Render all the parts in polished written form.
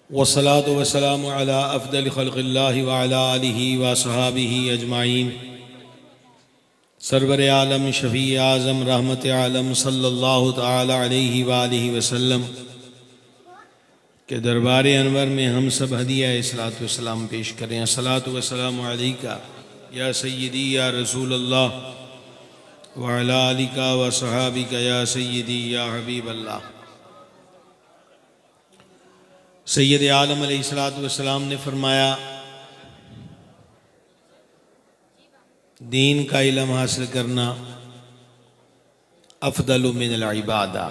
والصلاة والسلام على افضل خلق اللہ وعلى آلہ وصحابہ اجمعین۔ سرور عالم شفیع اعظم رحمت عالم صلی اللہ تعالی علیہ وآلہ وسلم کے دربار انور میں ہم سب ہدیہ صلاۃ والسلام پیش کریں۔ الصلاۃ والسلام علیکہ یا سیدی یا رسول اللہ وعلی آلک وصحابک یا سیدی یا حبیب اللہ۔ سید عالم علیہ السلام نے فرمایا، دین کا علم حاصل کرنا افضل من العبادہ،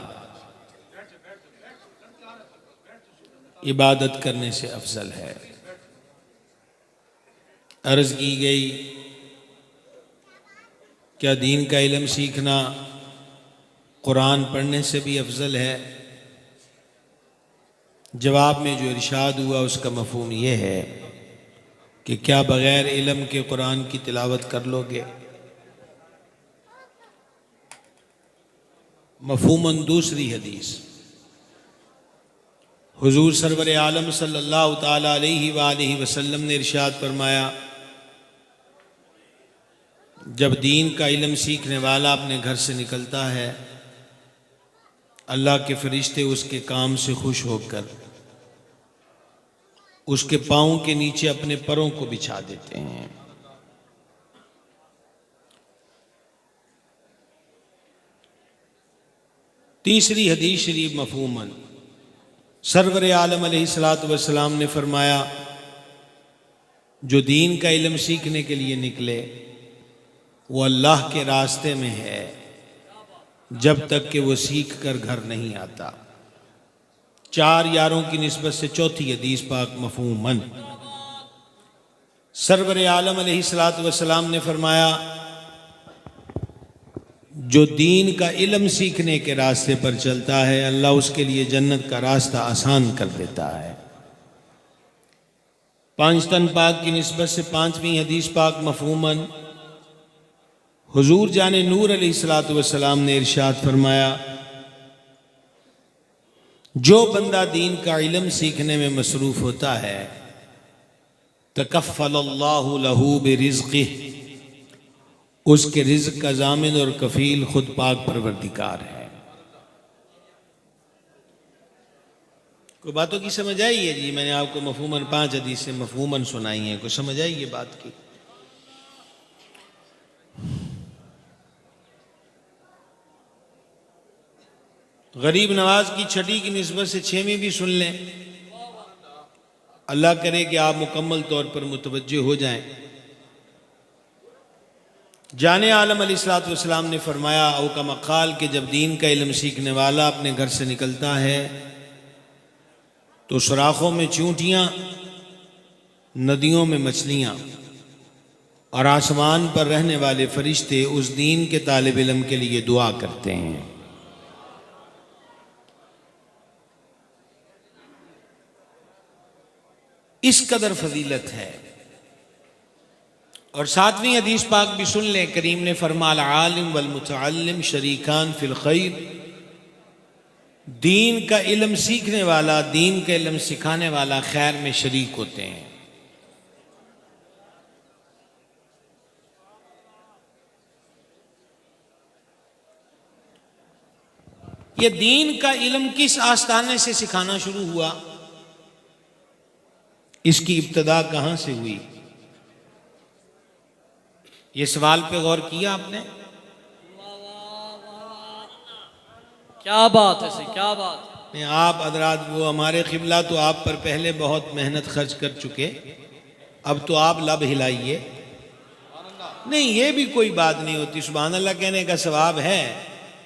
عبادت کرنے سے افضل ہے۔ عرض کی گئی کیا دین کا علم سیکھنا قرآن پڑھنے سے بھی افضل ہے؟ جواب میں جو ارشاد ہوا اس کا مفہوم یہ ہے کہ کیا بغیر علم کے قرآن کی تلاوت کر لو گے؟ مفہوماً دوسری حدیث، حضور سرور عالم صلی اللہ تعالی علیہ وآلہ وسلم نے ارشاد فرمایا، جب دین کا علم سیکھنے والا اپنے گھر سے نکلتا ہے، اللہ کے فرشتے اس کے کام سے خوش ہو کر اس کے پاؤں کے نیچے اپنے پروں کو بچھا دیتے ہیں۔ تیسری حدیث شریف مفہوماً، سرور عالم علیہ السلام نے فرمایا، جو دین کا علم سیکھنے کے لیے نکلے وہ اللہ کے راستے میں ہے جب تک کہ وہ سیکھ کر گھر نہیں آتا۔ چار یاروں کی نسبت سے چوتھی حدیث پاک مفہوماً، سرور عالم علیہ السلام نے فرمایا، جو دین کا علم سیکھنے کے راستے پر چلتا ہے اللہ اس کے لیے جنت کا راستہ آسان کر دیتا ہے۔ پانچ تن پاک کی نسبت سے پانچویں حدیث پاک مفہوماً، حضور جان نور علیہ السلام نے ارشاد فرمایا، جو بندہ دین کا علم سیکھنے میں مصروف ہوتا ہے تکفل اللہ لہ برزقہ، اس کے رزق کا ضامن اور کفیل خود پاک پروردگار ہے۔ کوئی باتوں کی سمجھ آئی ہے جی؟ میں نے آپ کو مفہوماً 5 حدیثیں مفہوماً سنائی ہیں، کوئی سمجھ آئی یہ بات کی؟ غریب نواز کی چھٹی کی نسبت سے 6ویں بھی سن لیں، اللہ کرے کہ آپ مکمل طور پر متوجہ ہو جائیں۔ جان عالم علیہ السلام نے فرمایا، او کما قال، کہ جب دین کا علم سیکھنے والا اپنے گھر سے نکلتا ہے تو سوراخوں میں چونٹیاں، ندیوں میں مچھلیاں اور آسمان پر رہنے والے فرشتے اس دین کے طالب علم کے لیے دعا کرتے ہیں۔ اس قدر فضیلت ہے۔ اور 7ویں حدیث پاک بھی سن لیں، کریم نے فرمایا، العالم والمتعلم شریکان فی الخیر، دین کا علم سیکھنے والا، دین کا علم سکھانے والا خیر میں شریک ہوتے ہیں۔ یہ دین کا علم کس آستانے سے سکھانا شروع ہوا؟ اس کی ابتدا کہاں سے ہوئی؟ یہ سوال پہ غور کیا آپ نے؟ کیا بات ہے سی، کیا بات ہے۔ آپ حضرات، وہ ہمارے قبلہ تو آپ پر پہلے بہت محنت خرچ کر چکے، اب تو آپ لب ہلائیے۔ نہیں، یہ بھی کوئی بات نہیں ہوتی، سبحان اللہ کہنے کا ثواب ہے،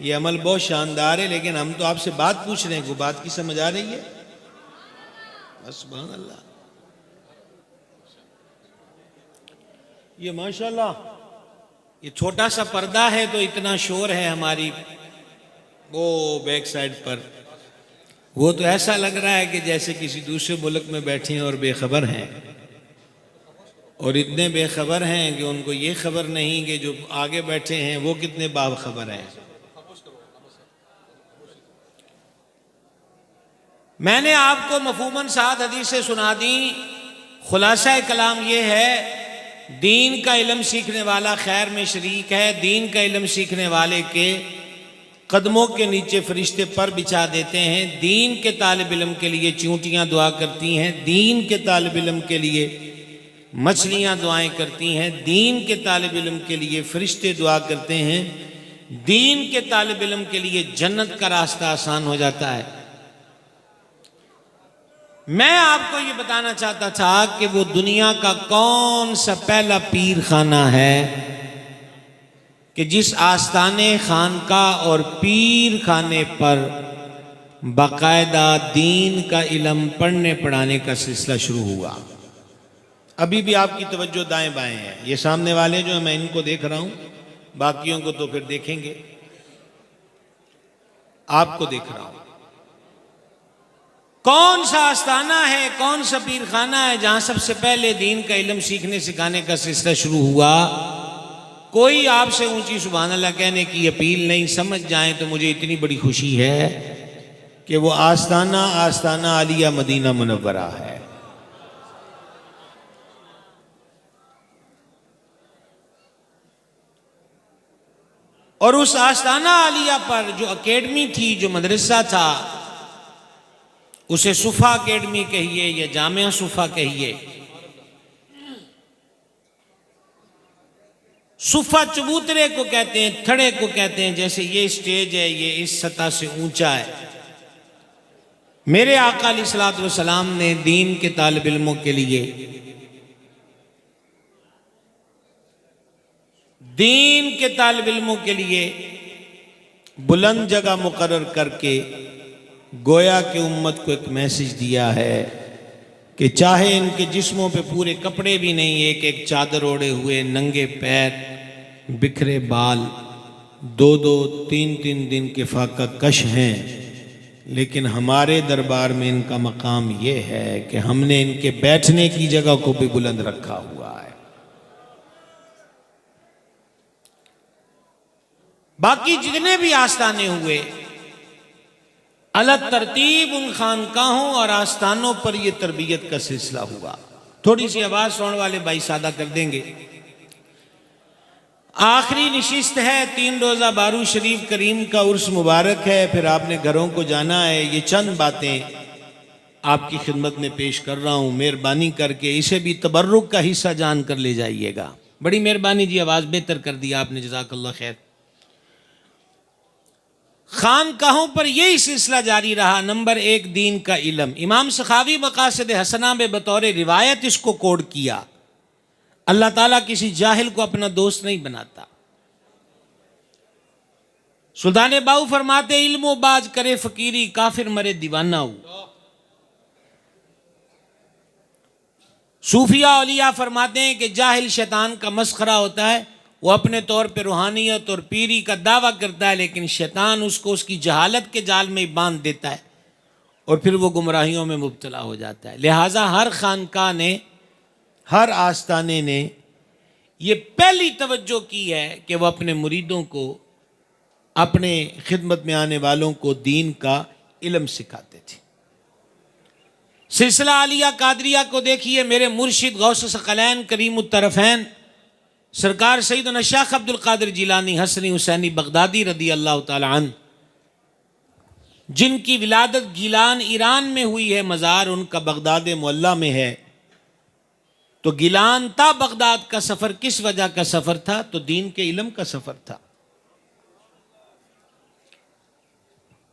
یہ عمل بہت شاندار ہے، لیکن ہم تو آپ سے بات پوچھ رہے ہیں، کوئی بات کی سمجھ آ رہی ہے؟ بس سبحان اللہ۔ یہ ماشاءاللہ یہ چھوٹا سا پردہ ہے تو اتنا شور ہے ہماری وہ بیک سائڈ پر، وہ تو ایسا لگ رہا ہے کہ جیسے کسی دوسرے ملک میں بیٹھے ہیں اور بے خبر ہیں، اور اتنے بے خبر ہیں کہ ان کو یہ خبر نہیں کہ جو آگے بیٹھے ہیں وہ کتنے باخبر ہیں۔ میں نے آپ کو مفہوماً 7 حدیثیں سنا دی. خلاصہ کلام یہ ہے، دین کا علم سیکھنے والا خیر میں شریک ہے. دین کا علم سیکھنے والے کے قدموں کے نیچے فرشتے پر بچھا دیتے ہیں. دین کے طالب علم کے لیے چونٹیاں دعا کرتی ہیں. دین کے طالب علم کے لیے مچھلیاں دعائیں کرتی ہیں. دین کے طالب علم کے لیے فرشتے دعا کرتے ہیں. دین کے طالب علم کے لیے جنت کا راستہ آسان ہو جاتا ہے. میں آپ کو یہ بتانا چاہتا تھا کہ وہ دنیا کا کون سا پہلا پیر خانہ ہے کہ جس آستانے خانقاہ اور پیر خانے پر باقاعدہ دین کا علم پڑھنے پڑھانے کا سلسلہ شروع ہوا. ابھی بھی آپ کی توجہ دائیں بائیں ہے. یہ سامنے والے جو ہیں میں ان کو دیکھ رہا ہوں، باقیوں کو تو پھر دیکھیں گے. آپ کو دیکھ رہا ہوں. کون سا آستانہ ہے، کون سا پیر خانہ ہے جہاں سب سے پہلے دین کا علم سیکھنے سکھانے کا سلسلہ شروع ہوا؟ کوئی آپ سے اونچی سبحان اللہ کہنے کی اپیل نہیں. سمجھ جائیں تو مجھے اتنی بڑی خوشی ہے کہ وہ آستانہ عالیہ مدینہ منورہ ہے. اور اس آستانہ عالیہ پر جو اکیڈمی تھی، جو مدرسہ تھا، اسے صفا اکیڈمی کہیے یا جامعہ صفا کہیے. صفا چبوترے کو کہتے ہیں، تھڑے کو کہتے ہیں. جیسے یہ اسٹیج ہے، یہ اس سطح سے اونچا ہے. میرے آقا علیہ الصلوۃ والسلام نے دین کے طالب علموں کے لیے بلند جگہ مقرر کر کے گویا کہ امت کو ایک میسج دیا ہے کہ چاہے ان کے جسموں پہ پورے کپڑے بھی نہیں، ایک ایک چادر اوڑے ہوئے، ننگے پیر، بکھرے بال، 2-3 دن کے فاقہ کش ہیں، لیکن ہمارے دربار میں ان کا مقام یہ ہے کہ ہم نے ان کے بیٹھنے کی جگہ کو بھی بلند رکھا ہوا ہے. باقی جتنے بھی آستانے ہوئے، الگ ترتیب ان خانقاہوں اور آستانوں پر یہ تربیت کا سلسلہ ہوا. تھوڑی سی آواز سننے والے بھائی سادہ کر دیں گے. آخری نشست ہے، 3 روزہ بارو شریف کریم کا عرس مبارک ہے، پھر آپ نے گھروں کو جانا ہے. یہ چند باتیں آپ کی خدمت میں پیش کر رہا ہوں. مہربانی کر کے اسے بھی تبرک کا حصہ جان کر لے جائیے گا. بڑی مہربانی جی، آواز بہتر کر دی آپ نے، جزاک اللہ خیر. خانقاہوں پر یہی سلسلہ جاری رہا. نمبر 1 دین کا علم. امام سخاوی مقاصد حسنہ میں بطور روایت اس کو کوڈ کیا. اللہ تعالیٰ کسی جاہل کو اپنا دوست نہیں بناتا. سلطان باؤ فرماتے علم و باز کرے فقیری، کافر مرے دیوانہ ہو. صوفیہ اولیاء فرماتے ہیں کہ جاہل شیطان کا مسخرہ ہوتا ہے. وہ اپنے طور پہ روحانیت اور پیری کا دعویٰ کرتا ہے، لیکن شیطان اس کو اس کی جہالت کے جال میں باندھ دیتا ہے اور پھر وہ گمراہیوں میں مبتلا ہو جاتا ہے. لہٰذا ہر خانقاہ نے، ہر آستانے نے یہ پہلی توجہ کی ہے کہ وہ اپنے مریدوں کو، اپنے خدمت میں آنے والوں کو دین کا علم سکھاتے تھے. سلسلہ عالیہ قادریہ کو دیکھیے. میرے مرشد غوث ثقلین کریم الطرفین سرکار سیدنا شیخ عبد القادر جیلانی حسنی حسینی بغدادی رضی اللہ تعالی عنہ، جن کی ولادت گیلان ایران میں ہوئی ہے، مزار ان کا بغداد معلیٰ میں ہے. تو گیلان تا بغداد کا سفر کس وجہ کا سفر تھا؟ تو دین کے علم کا سفر تھا.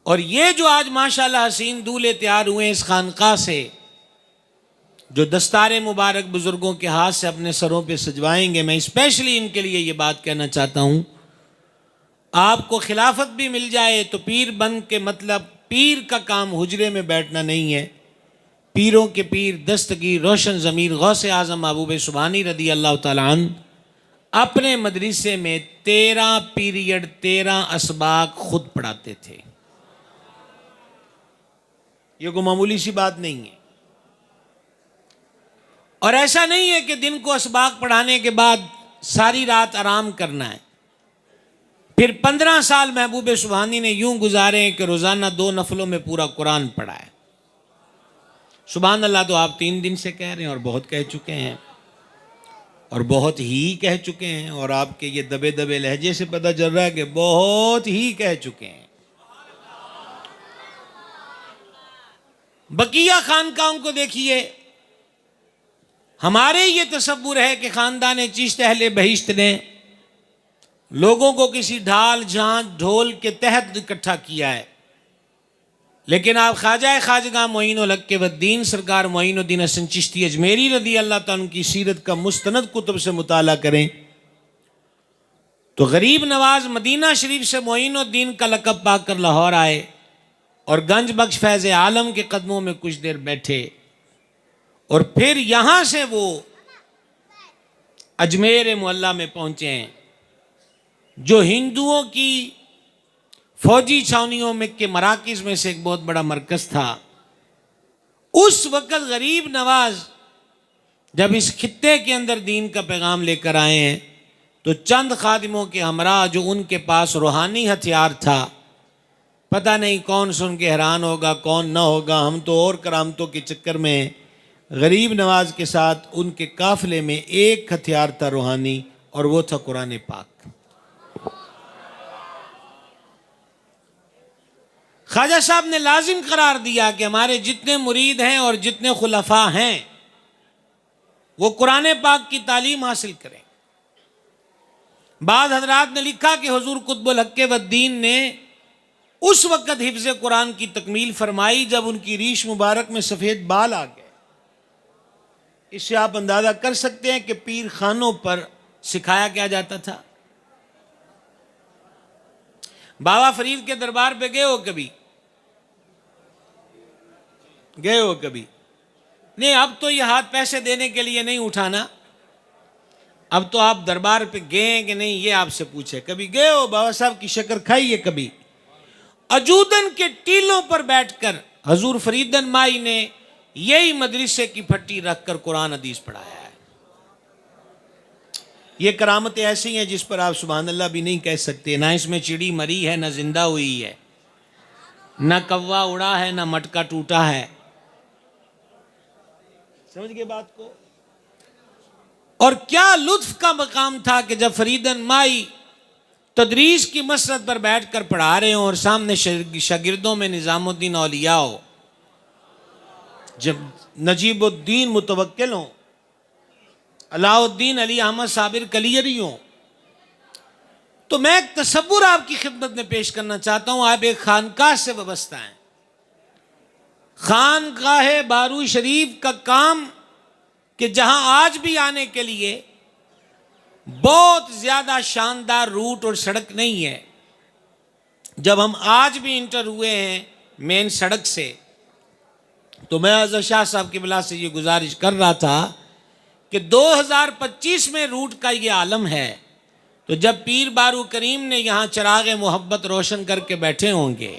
اور یہ جو آج ماشاءاللہ حسین دولے تیار ہوئے اس خانقاہ سے، جو دستار مبارک بزرگوں کے ہاتھ سے اپنے سروں پہ سجوائیں گے، میں اسپیشلی ان کے لیے یہ بات کہنا چاہتا ہوں، آپ کو خلافت بھی مل جائے تو پیر بن کے مطلب پیر کا کام حجرے میں بیٹھنا نہیں ہے. پیروں کے پیر دستگیر روشن ضمیر غوث اعظم محبوب سبحانی رضی اللہ تعالی عنہ اپنے مدرسے میں 13 پیریڈ 13 اسباق خود پڑھاتے تھے. یہ کوئی معمولی سی بات نہیں ہے. اور ایسا نہیں ہے کہ دن کو اسباق پڑھانے کے بعد ساری رات آرام کرنا ہے. پھر 15 سال محبوب سبحانی نے یوں گزارے کہ روزانہ 2 نفلوں میں پورا قرآن پڑھا ہے. سبحان اللہ تو آپ 3 دن سے کہہ رہے ہیں اور بہت کہہ چکے ہیں، اور بہت ہی کہہ چکے ہیں، اور آپ کے یہ دبے دبے لہجے سے پتہ چل رہا ہے کہ بہت ہی کہہ چکے ہیں۔ بقیہ خانقاہوں کو دیکھیے، ہمارے یہ تصور ہے کہ خاندان چشت اہل بہشت نے لوگوں کو کسی ڈھال جھانجھ ڈھول کے تحت اکٹھا کیا ہے، لیکن آپ خواجہ خواجگاہ معین الحق والدین سرکار معین الدین حسن چشتی اجمیری رضی اللہ تعالیٰ کی سیرت کا مستند کتب سے مطالعہ کریں تو غریب نواز مدینہ شریف سے معین الدین کا لقب پا کر لاہور آئے اور گنج بخش فیض عالم کے قدموں میں کچھ دیر بیٹھے، اور پھر یہاں سے وہ اجمیر معلیٰ میں پہنچے ہیں جو ہندوؤں کی فوجی چھاونیوں میں کے مراکز میں سے ایک بہت بڑا مرکز تھا۔ اس وقت غریب نواز جب اس خطے کے اندر دین کا پیغام لے کر آئے ہیں تو چند خادموں کے ہمراہ جو ان کے پاس روحانی ہتھیار تھا، پتہ نہیں کون سن کے حیران ہوگا کون نہ ہوگا، ہم تو اور کرامتوں کے چکر میں غریب نواز کے ساتھ ان کے قافلے میں ایک ہتھیار تھا روحانی، اور وہ تھا قرآن پاک۔ خواجہ صاحب نے لازم قرار دیا کہ ہمارے جتنے مرید ہیں اور جتنے خلفاء ہیں وہ قرآن پاک کی تعلیم حاصل کریں۔ بعض حضرات نے لکھا کہ حضور قطب الحق والدین نے اس وقت حفظ قرآن کی تکمیل فرمائی جب ان کی ریش مبارک میں سفید بال آ گئے۔ اس سے آپ اندازہ کر سکتے ہیں کہ پیر خانوں پر سکھایا کیا جاتا تھا۔ بابا فرید کے دربار پہ گئے ہو کبھی؟ گئے ہو کبھی؟ نہیں، اب تو یہ ہاتھ پیسے دینے کے لیے نہیں اٹھانا، اب تو آپ دربار پہ گئے کہ نہیں یہ آپ سے پوچھے۔ کبھی گئے ہو بابا صاحب کی شکر کھائیے کبھی؟ اجودن کے ٹیلوں پر بیٹھ کر حضور فریدن مائی نے یہی مدرسے کی پھٹی رکھ کر قرآن حدیث پڑھایا ہے۔ یہ کرامتیں ایسی ہیں جس پر آپ سبحان اللہ بھی نہیں کہہ سکتے، نہ اس میں چڑی مری ہے، نہ زندہ ہوئی ہے، نہ کوا اڑا ہے، نہ مٹکا ٹوٹا ہے۔ سمجھ گئے بات کو؟ اور کیا لطف کا مقام تھا کہ جب فریدن مائی تدریس کی مسرت پر بیٹھ کر پڑھا رہے ہوں اور سامنے شاگردوں میں نظام الدین اولیاء ہو، جب نجیب الدین متوکل ہوں، علاء الدین علی احمد صابر کلیری ہوں، تو میں ایک تصور آپ کی خدمت میں پیش کرنا چاہتا ہوں۔ آپ ایک خانقاہ سے وابستہ ہیں، خانقاہ بارو شریف کا کام کہ جہاں آج بھی آنے کے لیے بہت زیادہ شاندار روٹ اور سڑک نہیں ہے۔ جب ہم آج بھی انٹر ہوئے ہیں مین سڑک سے تو میں اعظم شاہ صاحب کی بلا سے یہ گزارش کر رہا تھا کہ 2025 میں روٹ کا یہ عالم ہے، تو جب پیر بارو کریم نے یہاں چراغ محبت روشن کر کے بیٹھے ہوں گے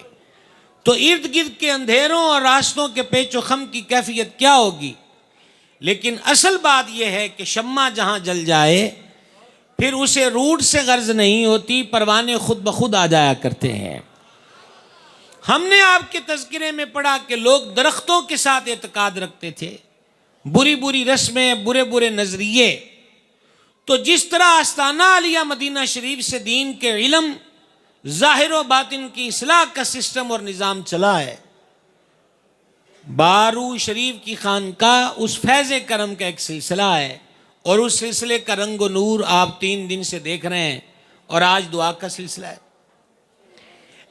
تو ارد گرد کے اندھیروں اور راستوں کے پیچ و خم کی کیفیت کیا ہوگی۔ لیکن اصل بات یہ ہے کہ شمع جہاں جل جائے پھر اسے روٹ سے غرض نہیں ہوتی، پروانے خود بخود آ جایا کرتے ہیں۔ ہم نے آپ کے تذکرے میں پڑھا کہ لوگ درختوں کے ساتھ اعتقاد رکھتے تھے، بری بری رسمیں، برے برے نظریے۔ تو جس طرح آستانہ عالیہ مدینہ شریف سے دین کے علم، ظاہر و باطن کی اصلاح کا سسٹم اور نظام چلا ہے، بارو شریف کی خانقاہ اس فیض کرم کا ایک سلسلہ ہے، اور اس سلسلے کا رنگ و نور آپ 3 دن سے دیکھ رہے ہیں، اور آج دعا کا سلسلہ ہے۔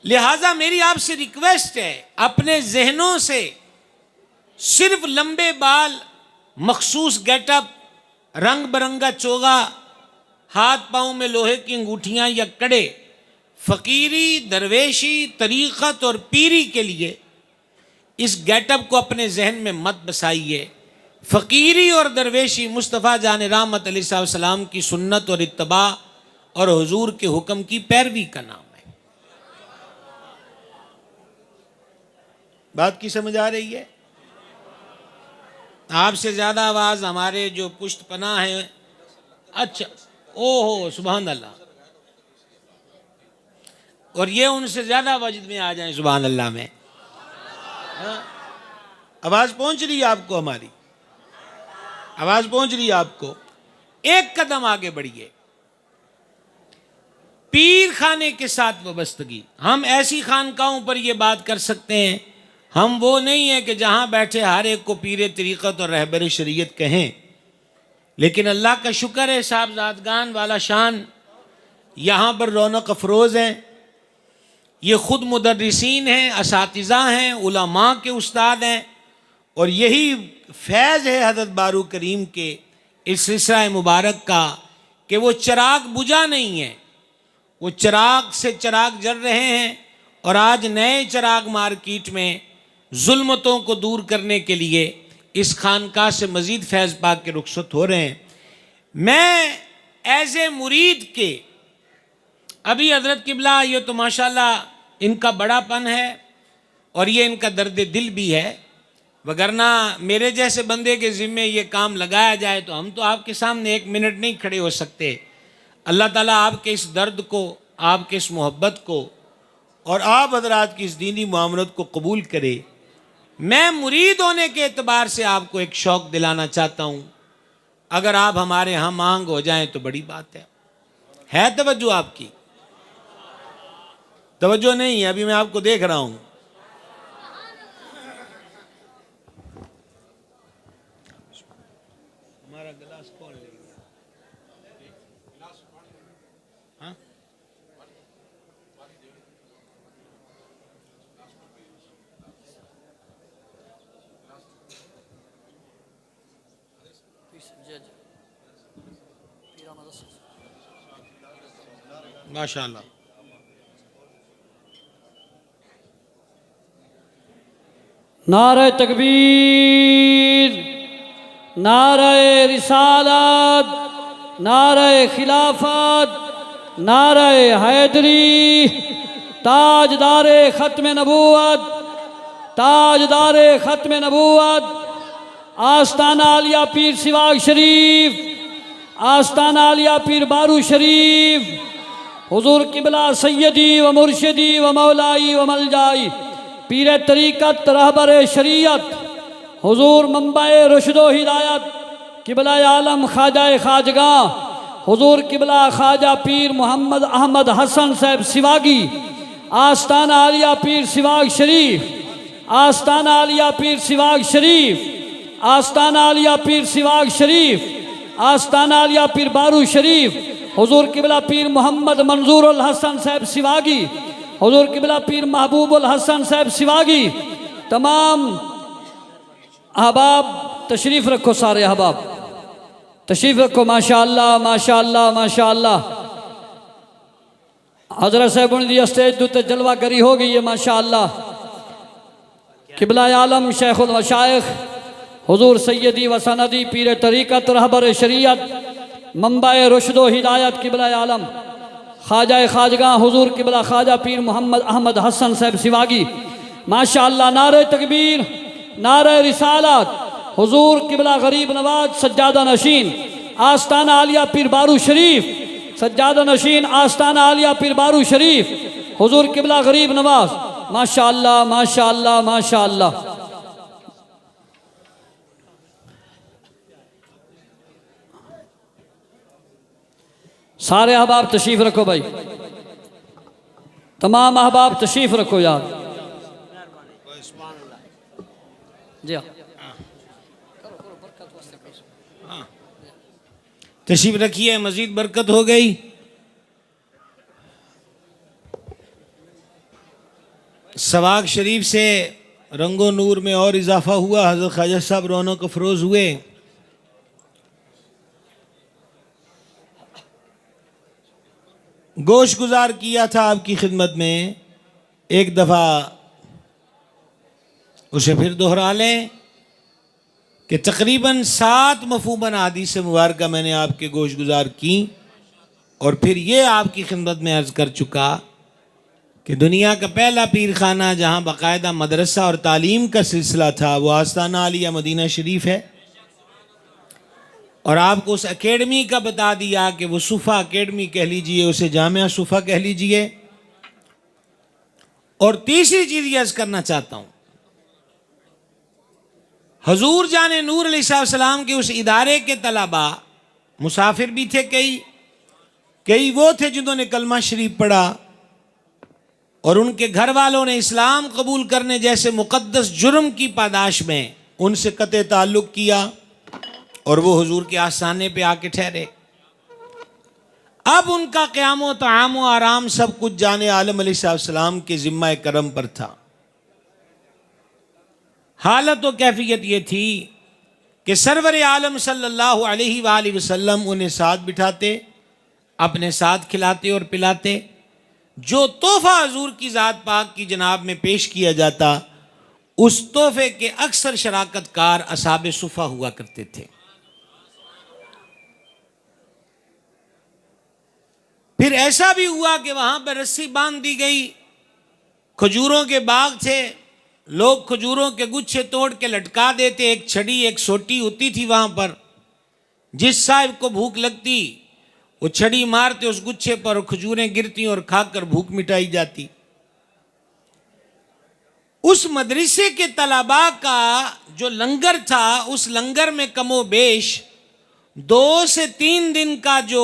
لہٰذا میری آپ سے ریکویسٹ ہے، اپنے ذہنوں سے صرف لمبے بال، مخصوص گیٹ اپ، رنگ برنگا چوگا، ہاتھ پاؤں میں لوہے کی انگوٹھیاں یا کڑے، فقیری، درویشی، طریقت اور پیری کے لیے اس گیٹ اپ کو اپنے ذہن میں مت بسائیے۔ فقیری اور درویشی مصطفیٰ جان رحمت علیہ السلام کی سنت اور اتباع اور حضور کے حکم کی پیروی کا نام ہے۔ بات کی سمجھ آ رہی ہے؟ آپ سے زیادہ آواز ہمارے جو پشت پناہ ہیں۔ اچھا، اوہو سبحان اللہ، اور یہ ان سے زیادہ وجد میں آ جائیں سبحان اللہ میں۔ آواز پہنچ رہی ہے آپ کو؟ ہماری آواز پہنچ رہی ہے آپ کو؟ ایک قدم آگے بڑھیے. پیر خانے کے ساتھ وابستگی. ہم ایسی خانقاہوں پر یہ بات کر سکتے ہیں. ہم وہ نہیں ہیں کہ جہاں بیٹھے ہر ایک کو پیر طریقت اور رہبر شریعت کہیں. لیکن اللہ کا شکر ہے صاحبزادگان والا شان یہاں پر رونق افروز ہیں. یہ خود مدرسین ہیں، اساتذہ ہیں، علماء کے استاد ہیں، اور یہی فیض ہے حضرت بارو کریم کے اس سلسلہ مبارک کا کہ وہ چراغ بجھا نہیں ہے. وہ چراغ سے چراغ جل رہے ہیں، اور آج نئے چراغ مارکیٹ میں ظلمتوں کو دور کرنے کے لیے اس خانقاہ سے مزید فیض پاک کے رخصت ہو رہے ہیں. میں ایز اے مرید کے ابھی حضرت قبلہ، یہ تو ماشاءاللہ ان کا بڑا پن ہے اور یہ ان کا درد دل بھی ہے، وگرنہ میرے جیسے بندے کے ذمے یہ کام لگایا جائے تو ہم تو آپ کے سامنے ایک منٹ نہیں کھڑے ہو سکتے. اللہ تعالیٰ آپ کے اس درد کو، آپ کے اس محبت کو اور آپ حضرات کی اس دینی معاملت کو قبول کرے. میں مرید ہونے کے اعتبار سے آپ کو ایک شوق دلانا چاہتا ہوں. اگر آپ ہمارے ہم آہنگ ہو جائیں تو بڑی بات ہے توجہ آپ کی؟ توجہ نہیں ہے؟ ابھی میں آپ کو دیکھ رہا ہوں. ہمارا گلاس کون لے گیا؟ ہاں؟ ماشاءاللہ. نعرہ تکبیر، نعرہ رسالت، نعرہ خلافت، نعرہ حیدری، تاجدار ختم نبوت، تاجدار ختم نبوت، آستانہ عالیہ پیر سواگ شریف، آستانہ عالیہ پیر بارو شریف، حضور قبلہ سیدی و مرشدی و مولائی و ملجائی پیر طریقت رہبر شریعت، حضور منبع رشد و ہدایت قبلہ عالم خواجہ خواجگاں حضور قبلہ خواجہ پیر محمد احمد حسن صاحب سواگی، آستانہ عالیہ پیر سواگ شریف، آستانہ عالیہ پیر سواگ شریف، آستانہ عالیہ پیر سواگ شریف، آستانہ عالیہ پیر بارو شریف، حضور قبلہ پیر محمد منظور الحسن صاحب سواگی، حضور قبلہ پیر محبوب الحسن صاحب سواگی. تمام احباب تشریف رکھو، سارے احباب تشریف رکھو. ماشاءاللہ ماشاءاللہ ماشاءاللہ. حضرت صاحب دی اسٹیج دوتے جلوہ گری ہو گئی ہے ماشاءاللہ. قبلہ عالم شیخ المشائخ حضور سیدی و سندی پیر طریقت رہبر شریعت منبع رشد و ہدایت قبلہ عالم خواجہ خواجگاں حضور قبلہ خواجہ پیر محمد احمد حسن صاحب سواگی. ماشاءاللہ. نعرہ تکبیر، نعرہ رسالت، حضور قبلہ غریب نواز سجادہ نشین، آستانہ عالیہ پیر بارو شریف، سجادہ نشین آستانہ عالیہ پیر بارو شریف، حضور قبلہ غریب نواز. ماشاءاللہ ماشاءاللہ ماشاءاللہ. سارے احباب تشریف رکھو بھائی، تمام احباب تشریف رکھو یار. جی تشریف رکھیے، مزید برکت ہو گئی. سواگ شریف سے رنگ و نور میں اور اضافہ ہوا. حضرت خواجہ صاحب رونق افروز ہوئے. گوش گزار کیا تھا آپ کی خدمت میں، ایک دفعہ اسے پھر دہرا لیں کہ تقریباً 7 مفہوماً احادیث مبارکہ میں نے آپ کے گوش گزار کی، اور پھر یہ آپ کی خدمت میں عرض کر چکا کہ دنیا کا پہلا پیر خانہ جہاں باقاعدہ مدرسہ اور تعلیم کا سلسلہ تھا وہ آستانہ عالیہ مدینہ شریف ہے. اور آپ کو اس اکیڈمی کا بتا دیا کہ وہ صفا اکیڈمی کہہ لیجئے، اسے جامعہ صفا کہہ لیجئے. اور تیسری چیز یہ عرض کرنا چاہتا ہوں حضور جان نور علیہ السلام کے اس ادارے کے طلباء مسافر بھی تھے، کئی وہ تھے جنہوں نے کلمہ شریف پڑھا، اور ان کے گھر والوں نے اسلام قبول کرنے جیسے مقدس جرم کی پاداش میں ان سے قطع تعلق کیا، اور وہ حضور کے آستانے پہ آ کے ٹھہرے۔ اب ان کا قیام و طعام و آرام سب کچھ جان عالم علیہ السلام کے ذمہ کرم پر تھا۔ حالت و کیفیت یہ تھی کہ سرور عالم صلی اللہ علیہ وآلہ وسلم انہیں ساتھ بٹھاتے، اپنے ساتھ کھلاتے اور پلاتے۔ جو تحفہ حضور کی ذات پاک کی جناب میں پیش کیا جاتا، اس تحفے کے اکثر شراکت کار اصحاب صفہ ہوا کرتے تھے۔ پھر ایسا بھی ہوا کہ وہاں پر رسی باندھ دی گئی، کھجوروں کے باغ تھے، لوگ کھجوروں کے گچھے توڑ کے لٹکا دیتے، ایک چھڑی ایک سوٹی ہوتی تھی وہاں پر، جس صاحب کو بھوک لگتی وہ چھڑی مارتے اس گچھے پر، کھجوریں گرتی اور کھا کر بھوک مٹائی جاتی۔ اس مدرسے کے طلباء کا جو لنگر تھا، اس لنگر میں کم و بیش 2 سے 3 دن کا جو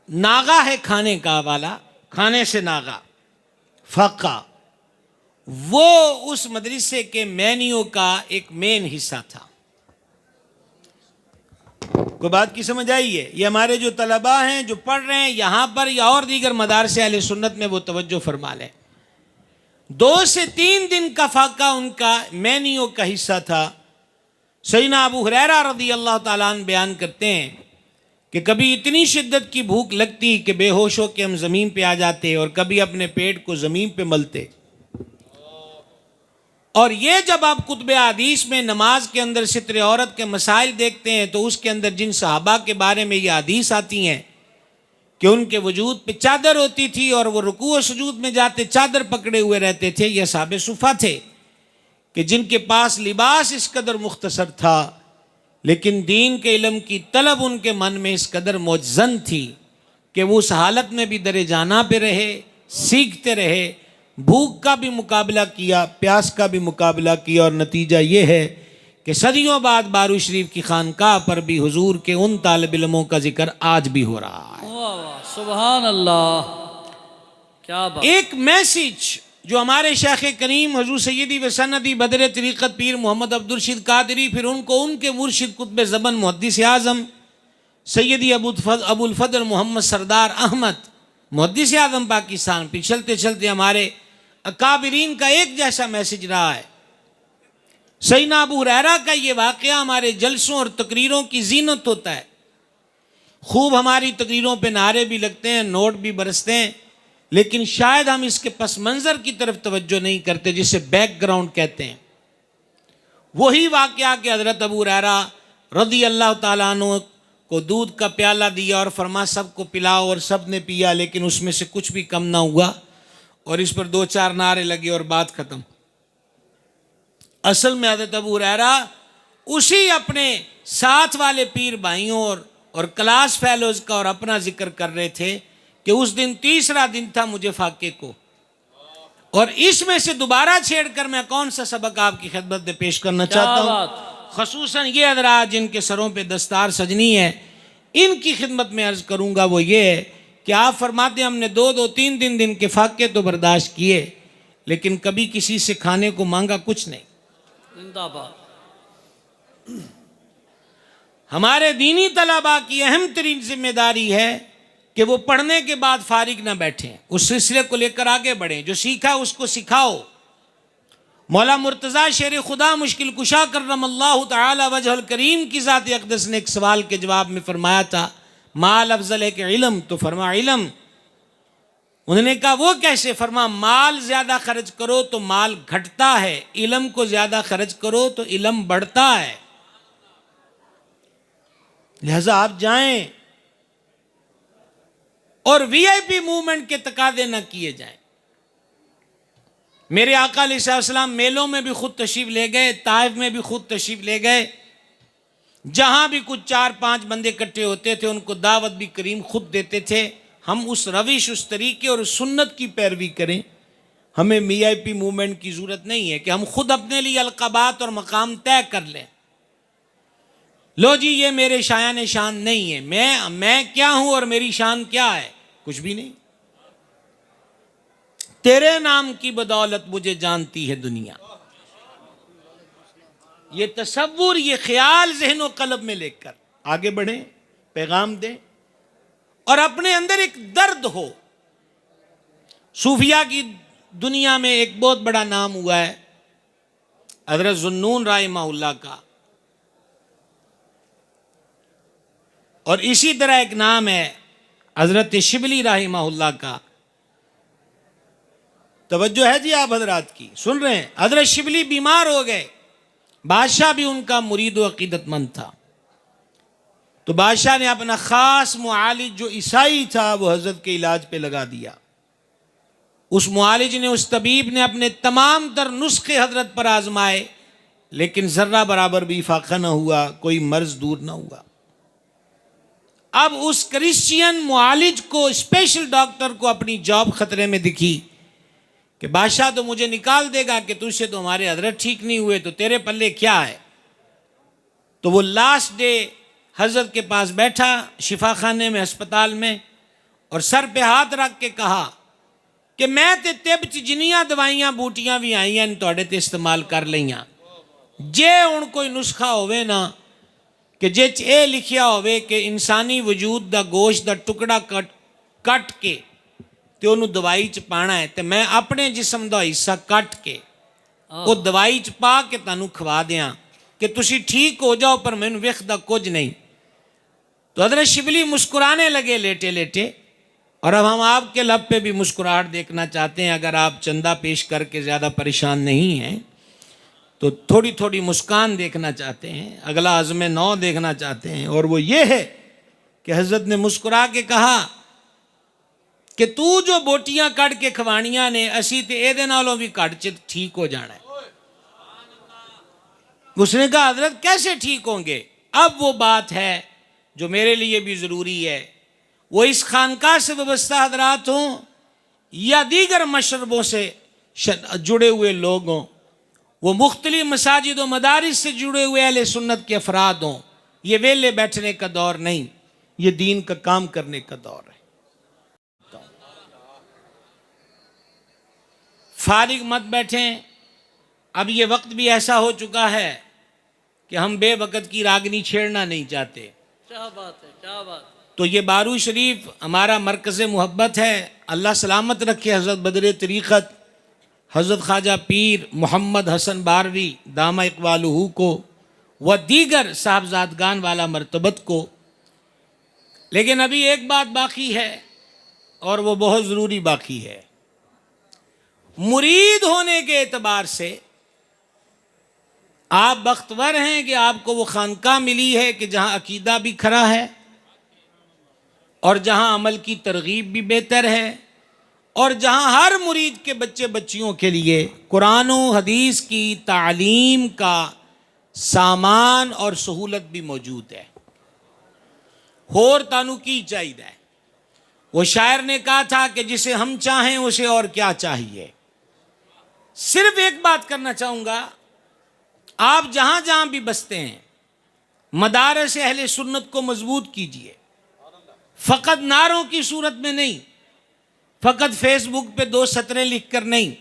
ناغا ہے کھانے کا والا، کھانے سے ناغا فقہ، وہ اس مدرسے کے مینیو کا ایک مین حصہ تھا۔ کوئی بات کی سمجھ آئی ہے؟ یہ ہمارے جو طلباء ہیں جو پڑھ رہے ہیں یہاں پر یا اور دیگر مدارس اہل سنت میں، وہ توجہ فرما لیں، 2 سے 3 دن کا فاقہ ان کا مینیو کا حصہ تھا۔ سیدنا ابو ہریرہ رضی اللہ تعالیٰ عنہ بیان کرتے ہیں کہ کبھی اتنی شدت کی بھوک لگتی کہ بے ہوش ہو کے ہم زمین پہ آ جاتے، اور کبھی اپنے پیٹ کو زمین پہ ملتے۔ اور یہ جب آپ کتب حدیث میں نماز کے اندر ستر عورت کے مسائل دیکھتے ہیں تو اس کے اندر جن صحابہ کے بارے میں یہ حدیث آتی ہیں کہ ان کے وجود پہ چادر ہوتی تھی اور وہ رکوع و سجود میں جاتے چادر پکڑے ہوئے رہتے تھے، یہ اصحاب صفہ تھے کہ جن کے پاس لباس اس قدر مختصر تھا، لیکن دین کے علم کی طلب ان کے من میں اس قدر موجزن تھی کہ وہ اس حالت میں بھی درِ جانا پہ رہے، سیکھتے رہے، بھوک کا بھی مقابلہ کیا، پیاس کا بھی مقابلہ کیا، اور نتیجہ یہ ہے کہ صدیوں بعد بارو شریف کی خانقاہ پر بھی حضور کے ان طالب علموں کا ذکر آج بھی ہو رہا ہے۔ واہ واہ، سبحان اللہ، کیا بات۔ ایک میسج جو ہمارے شیخ کریم حضور سیدی و سندی بدر طریقت پیر محمد عبدالرشید قادری، پھر ان کو ان کے مرشد قطب زبن محدث اعظم سیدی ابو الفضل محمد سردار احمد محدث اعظم پاکستان، پھر چلتے چلتے ہمارے اکابرین کا ایک جیسا میسج رہا ہے۔ سیدنا ابو ہریرہ کا یہ واقعہ ہمارے جلسوں اور تقریروں کی زینت ہوتا ہے۔ خوب ہماری تقریروں پہ نعرے بھی لگتے ہیں، نوٹ بھی برستے ہیں، لیکن شاید ہم اس کے پس منظر کی طرف توجہ نہیں کرتے، جسے بیک گراؤنڈ کہتے ہیں۔ وہی واقعہ کہ حضرت ابو ہریرہ رضی اللہ تعالیٰ عنہ کو دودھ کا پیالہ دیا اور فرما سب کو پلاؤ، اور سب نے پیا، لیکن اس میں سے کچھ بھی کم نہ ہوا، اور اس پر 2-4 نعرے لگے اور بات ختم۔ اصل میں حضرت ابو ہریرہ اسی اپنے ساتھ والے پیر بھائیوں اور کلاس فیلوز کا اور اپنا ذکر کر رہے تھے کہ اس دن 3را دن تھا مجھے فاقے کو، اور اس میں سے دوبارہ چھیڑ کر میں کون سا سبق آپ کی خدمت میں پیش کرنا چاہتا ہوں۔ خصوصاً یہ حضرات جن کے سروں پہ دستار سجنی ہے، ان کی خدمت میں عرض کروں گا، وہ یہ ہے کہ آپ فرماتے ہیں ہم نے 2-3 دن کے فاقے تو برداشت کیے، لیکن کبھی کسی سے کھانے کو مانگا کچھ نہیں۔ زندہ باد۔ ہمارے دینی طلباء کی اہم ترین ذمہ داری ہے کہ وہ پڑھنے کے بعد فارغ نہ بیٹھیں، اس سلسلے کو لے کر آگے بڑھیں، جو سیکھا اس کو سکھاؤ۔ مولا مرتضیٰ شیر خدا مشکل کشا کرم اللہ تعالی وجہ الکریم کی ذات اقدس نے ایک سوال کے جواب میں فرمایا تھا مال افضل ہے کہ علم، تو فرما علم۔ انہوں نے کہا وہ کیسے؟ فرما مال زیادہ خرچ کرو تو مال گھٹتا ہے، علم کو زیادہ خرچ کرو تو علم بڑھتا ہے۔ لہذا آپ جائیں اور وی آئی پی موومنٹ کے تقاضے نہ کیے جائیں۔ میرے آقا علیہ السلام میلوں میں بھی خود تشریف لے گئے، طائف میں بھی خود تشریف لے گئے، جہاں بھی کچھ 4-5 بندے اکٹھے ہوتے تھے ان کو دعوت بھی کریم خود دیتے تھے۔ ہم اس روش، اس طریقے اور اس سنت کی پیروی کریں۔ ہمیں وی آئی پی موومنٹ کی ضرورت نہیں ہے کہ ہم خود اپنے لیے القابات اور مقام طے کر لیں. لو جی یہ میرے شایان شان نہیں ہے، میں کیا ہوں اور میری شان کیا ہے؟ کچھ بھی نہیں. تیرے نام کی بدولت مجھے جانتی ہے دنیا. یہ تصور، یہ خیال ذہن و قلب میں لے کر آگے بڑھیں، پیغام دیں، اور اپنے اندر ایک درد ہو. صوفیاء کی دنیا میں ایک بہت بڑا نام ہوا ہے حضرت ذوالنون رحمہ اللہ کا، اور اسی طرح ایک نام ہے حضرت شبلی رحمہ اللہ کا. توجہ ہے جی آپ حضرات کی؟ سن رہے ہیں؟ حضرت شبلی بیمار ہو گئے، بادشاہ بھی ان کا مرید و عقیدت مند تھا، تو بادشاہ نے اپنا خاص معالج جو عیسائی تھا وہ حضرت کے علاج پہ لگا دیا. اس معالج نے، اس طبیب نے اپنے تمام تر نسخے حضرت پر آزمائے، لیکن ذرہ برابر بھی فاقہ نہ ہوا، کوئی مرض دور نہ ہوا. اب اس کرسچین معالج کو، اسپیشل ڈاکٹر کو اپنی جاب خطرے میں دکھی کہ بادشاہ تو مجھے نکال دے گا کہ تجھ سے تو ہمارے حضرت ٹھیک نہیں ہوئے، تو تیرے پلے کیا ہے؟ تو وہ لاسٹ ڈے حضرت کے پاس بیٹھا شفا خانے میں، ہسپتال میں، اور سر پہ ہاتھ رکھ کے کہا کہ میں تے طب چ جنیاں دوائیاں بوٹیاں بھی آئی ہیں توڑے تے استعمال کر لئیاں، جے ان کوئی نسخہ ہوئے نا کہ جے اے لکھیا ہوئے کہ انسانی وجود دا گوشت دا ٹکڑا کٹ کے تے انہوں دوائی چ پانا ہے، تے میں اپنے جسم دا حصہ کٹ کے وہ دوائی چ پا کے تانوں کھوا دیاں کہ تسی ٹھیک ہو جاؤ، پر میں ویخ دا کچھ نہیں. تو حضرت شبلی مسکرانے لگے لیٹے لیٹے، اور اب ہم آپ کے لب پہ بھی مسکراہٹ دیکھنا چاہتے ہیں. اگر آپ چندہ پیش کر کے زیادہ پریشان نہیں ہیں تو تھوڑی تھوڑی مسکان دیکھنا چاہتے ہیں، اگلا عزم نو دیکھنا چاہتے ہیں، اور وہ یہ ہے کہ حضرت نے مسکرا کے کہا کہ تو جو بوٹیاں کٹ کے کھوانیاں نے اسی تے اے دے نالوں بھی کٹ چ ٹھیک ہو جانا ہے. اس نے کہا حضرت کیسے ٹھیک ہوں گے؟ اب وہ بات ہے جو میرے لیے بھی ضروری ہے، وہ اس خانقاہ سے وابستہ حضرات ہوں یا دیگر مشربوں سے جڑے ہوئے لوگ ہوں، وہ مختلف مساجد و مدارس سے جڑے ہوئے اہل سنت کے افراد ہوں. یہ ویلے بیٹھنے کا دور نہیں، یہ دین کا کام کرنے کا دور ہے. فارغ مت بیٹھیں. اب یہ وقت بھی ایسا ہو چکا ہے کہ ہم بے وقت کی راگنی چھیڑنا نہیں چاہتے. کیا بات ہے، کیا بات ہے. تو یہ بارو شریف ہمارا مرکز محبت ہے. اللہ سلامت رکھے حضرت بدر طریقت حضرت خواجہ پیر محمد حسن باروی دامہ اقبالہ کو و دیگر صاحبزادگان والا مرتبت کو. لیکن ابھی ایک بات باقی ہے، اور وہ بہت ضروری باقی ہے. مرید ہونے کے اعتبار سے آپ بختور ہیں کہ آپ کو وہ خانقاہ ملی ہے کہ جہاں عقیدہ بھی کھرا ہے، اور جہاں عمل کی ترغیب بھی بہتر ہے، اور جہاں ہر مرید کے بچے بچیوں کے لیے قرآن و حدیث کی تعلیم کا سامان اور سہولت بھی موجود ہے. ہور تانو کی چاہیے؟ وہ شاعر نے کہا تھا کہ جسے ہم چاہیں اسے اور کیا چاہیے. صرف ایک بات کرنا چاہوں گا، آپ جہاں جہاں بھی بستے ہیں مدارس اہل سنت کو مضبوط کیجئے. فقط نعروں کی صورت میں نہیں، فقط فیس بک پہ 2 سطریں لکھ کر نہیں.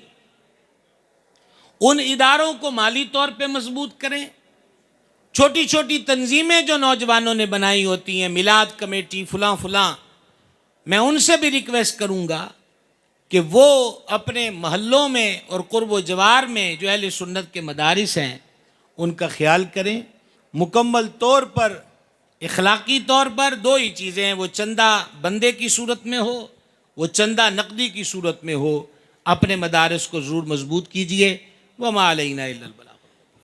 ان اداروں کو مالی طور پہ مضبوط کریں. چھوٹی چھوٹی تنظیمیں جو نوجوانوں نے بنائی ہوتی ہیں، میلاد کمیٹی فلاں فلاں، میں ان سے بھی ریکویسٹ کروں گا کہ وہ اپنے محلوں میں اور قرب و جوار میں جو اہل سنت کے مدارس ہیں ان کا خیال کریں. مکمل طور پر اخلاقی طور پر 2 ہی چیزیں ہیں، وہ چندہ بندے کی صورت میں ہو، وہ چندہ نقدی کی صورت میں ہو. اپنے مدارس کو ضرور مضبوط کیجئے. وما علینا الا البلاغ.